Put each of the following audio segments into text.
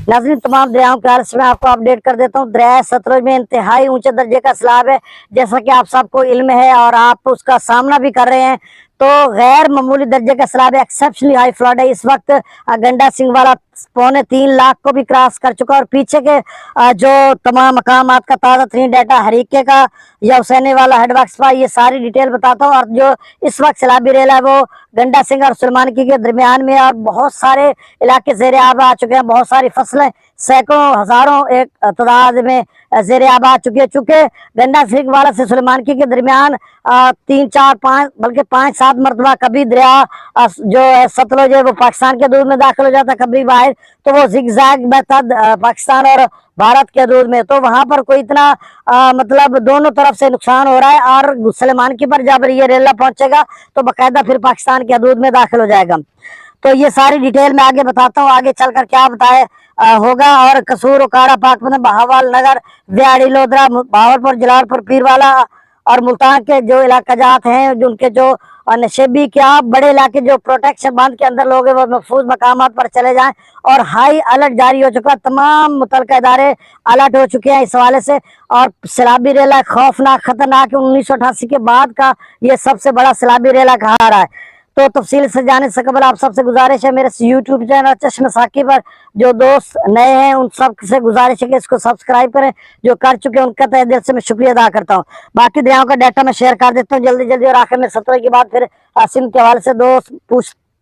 नाज़रीन, तमाम दरियाओं के हाल से मैं आपको अपडेट कर देता हूँ। दरिया सतलुज में इंतहाई ऊंचे दर्जे का सैलाब है, जैसा कि आप सबको इल्म है और आप उसका सामना भी कर रहे हैं। तो गैर मामूली दर्जे का सैलाब है, एक्सेप्शनली हाई फ्लड है। इस वक्त गंडा सिंह वाला 3.25 लाख को भी क्रॉस कर चुका है। और पीछे के जो तमाम मकामात का ताज़ा तरीन डाटा, हरीके का या हुसैनी वाला हेडवर्क्स पर, ये सारी डिटेल बताता हूँ। और जो इस वक्त सैलाबी रेला है वो गंडा सिंह और सुलेमानकी के दरमियान में, और बहुत सारे इलाके ज़ेर आब आ चुके हैं। बहुत सारी फसलें सैकड़ों हजारों एक तादाद में ज़ेर आब आ चुकी है। चूंकि गंडा सिंह वाला से सुलेमानकी के दरमियान 3, 4, 5 बल्कि 5, 7 मरतबा कभी दरिया जो है सतलुज है वो पाकिस्तान के हदूद में दाखिल हो जाता है, कभी बाहर। तो वो जिगजैग मेथड पाकिस्तान और भारत के हदूद में, तो वहां पर कोई इतना मतलब दोनों तरफ से नुकसान हो रहा है। और सुलेमानकी पर जब ये रेला पहुंचेगा तो बाकायदा फिर पाकिस्तान के हदूद में दाखिल हो जाएगा। तो ये सारी डिटेल मैं आगे बताता हूँ, आगे चलकर क्या बताए होगा। और कसूर, उकाड़ा, पाकपतन, बहावल नगर, व्याड़ी, लोधरा, भावलपुर, जलालपुर, पीरवाला और मुल्तान के जो इलाका जात हैं, जो उनके जो नशेबी क्या बड़े इलाके जो प्रोटेक्शन बांध के अंदर लोग हैं, वो महफूज मकामात पर चले जाएं। और हाई अलर्ट जारी हो चुका, तमाम मुतलका इदारे अलर्ट हो चुके हैं इस हवाले से। और सैलाबी रेला खौफनाक, खतरनाक 1988 के बाद का ये सबसे बड़ा सैलाबी रेला कहा रहा है। तो तफसील से जाने से कबल आप सबसे गुजारिश है, मेरे यूट्यूब चैनल चश्मे साकी पर जो दोस्त नए हैं उन सब से गुजारिश है कि इसको सब्सक्राइब करें। जो कर चुके हैं उनका तहे दिल से मैं शुक्रिया अदा करता हूँ। बाकी दरियाओं का डाटा मैं शेयर कर देता हूँ जल्दी जल्दी। और आखिर में सतलुज के बाद फिर सिंध के हवाले से दोस्त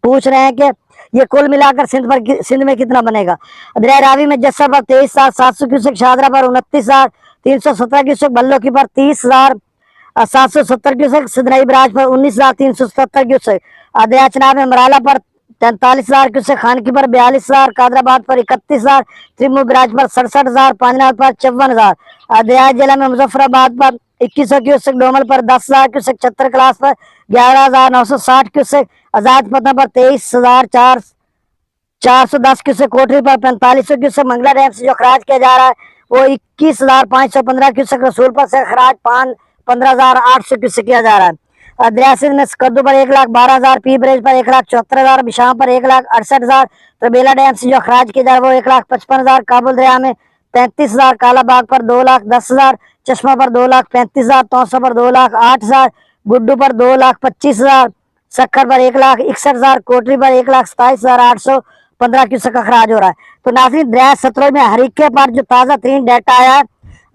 पूछ रहे हैं कि ये कुल मिलाकर सिंध में कितना बनेगा। दरिया रावी में जस्सर पर 23,700 क्यूसेक, शाहदरा पर 29,317 क्यूसेक, बल्लोकी पर 30,770 क्यूसेक, सिदनई बराज पर 19,377 क्यूसेक, दरिया चनाब में मराला पर 43,000 क्यूसेक, खानकी पर 42,000, कादराबाद पर 31,000, त्रिमू बराज पर 67,000, पांजनाथ पर 54,000, दरिया जिला में मुजफ्फराबाद पर 2100 क्यूसेक, डोमल पर 10,000 क्यूसेक, चतर क्लास पर 11,960 क्यूसेक, आजाद पतना पर 23,410 क्यूसेक, कोटरी पर 4500 क्यूसेक, मंगला डैम से जो खराज किया जा रहा है वो 21,515 क्यूसेक, रसूलपुर से खराज 15,800 क्यूसेक किया जा रहा है। दरिया सिंध में कद्दू पर 1,12,000, पी ब्रिज पर 1,74,000, बिशाम पर 1,68,000, तबेला डैम से जो खराज किया जा रहा है वो 1,55,000, काबुल दरिया में 35,000, कालाबाग पर 2,10,000, चश्मा पर 2,35,000, तौसा पर 2,08,000, गुड्डू पर 2,25,000, सक्खर पर 1,61,000, कोटरी पर 1,27,815 क्यूसेक का खराज हो रहा है। तो नाज़रीन, दरिया सतलुज में हरीके पर जो ताज़ा तरीन डाटा आया है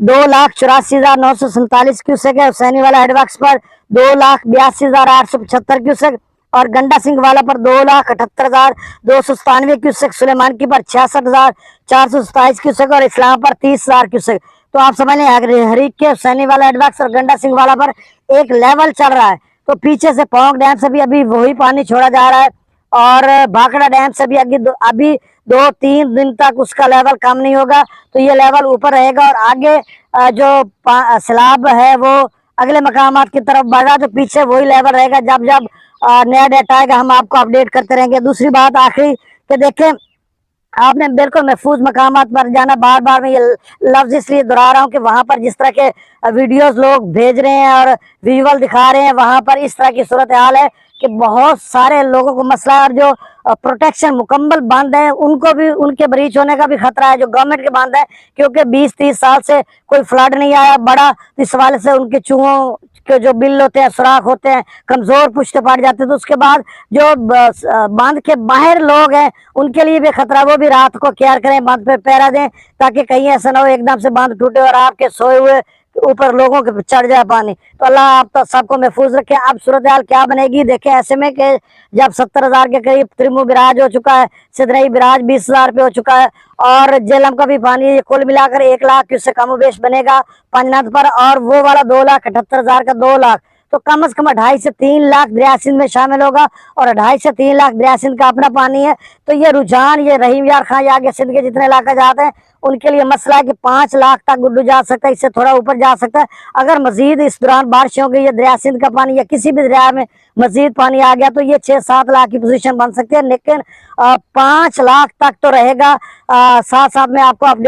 2,84,947 क्यूसेक है। हुसैनी वाला हेडवर्क्स पर 2,82,875 क्यूसेक, और गंडा सिंह वाला पर 2,78,297 क्यूसेक, सुलेमानकी पर 66,427 क्यूसेक और इस्लाम पर 30,000 क्यूसेक। तो आप समझ लें हरीक के हुसैनी वाला हेडवर्क्स और गंडा सिंह वाला पर एक लेवल चल रहा है। तो पीछे से पोंग डैम से भी अभी वही पानी छोड़ा जा रहा है, और भाखड़ा डैम से भी अभी 2-3 दिन तक उसका लेवल कम नहीं होगा। तो ये लेवल ऊपर रहेगा, और आगे जो सैलाब है वो अगले मकामात की तरफ बढ़ा तो पीछे वही लेवल रहेगा। जब जब नया डेटा आएगा हम आपको अपडेट करते रहेंगे। दूसरी बात आखिरी कि देखें, आपने बिल्कुल महफूज मकामात पर जाना। बार बार मैं ये लफ्ज इसलिए दोहरा रहा हूँ कि वहां पर जिस तरह के वीडियोस लोग भेज रहे हैं और विजुअल दिखा रहे हैं, वहां पर इस तरह की सूरत हाल है कि बहुत सारे लोगों को मसला है। और जो प्रोटेक्शन मुकम्मल बांध है उनको भी, उनके ब्रीच होने का भी खतरा है, जो गवर्नमेंट के बांध है, क्योंकि 20-30 साल से कोई फ्लड नहीं आया बड़ा। इस वाले से उनके चूहों के जो बिल होते हैं, सुराख होते हैं, कमजोर पुश्ते पड़ जाते हैं। तो उसके बाद जो बांध के बाहर लोग हैं उनके लिए भी खतरा, वो भी रात को केयर करें, बांध पे पहरा दें, ताकि कहीं ऐसा ना हो एकदम से बांध टूटे और आपके सोए हुए ऊपर लोगों के चढ़ जाए पानी। तो अल्लाह आप तो सबको महफूज रखे। अब सूरत हाल क्या बनेगी देखें, ऐसे में कि जब 70,000 के करीब त्रिमू बिराज हो चुका है, सिदनई बिराज 20,000 पे हो चुका है, और जेलम का भी पानी कुल मिलाकर 1,00,000 उससे कम बेश बनेगा पंजनाथ पर, और वो वाला 2,78,000 का 2,00,000। तो कम से कम 2.5 से 3 लाख दरिया सिंध में शामिल होगा, और 2.5 से 3 लाख दरिया सिंध का अपना पानी है। तो ये रुझान, ये रहीम यार खां, आगे सिंध के जितने इलाके जाते हैं उनके लिए मसला है कि 5 लाख तक गुड्डू जा सकता है, इससे थोड़ा ऊपर जा सकता है। अगर मजीद इस दौरान बारिश हो गई, ये दरिया सिंध का पानी या किसी भी दरिया में मजीद पानी आ गया, तो ये 6-7 लाख की पोजीशन बन सकती है। लेकिन 5 लाख तक तो रहेगा। साथ साथ में आपको अपडेट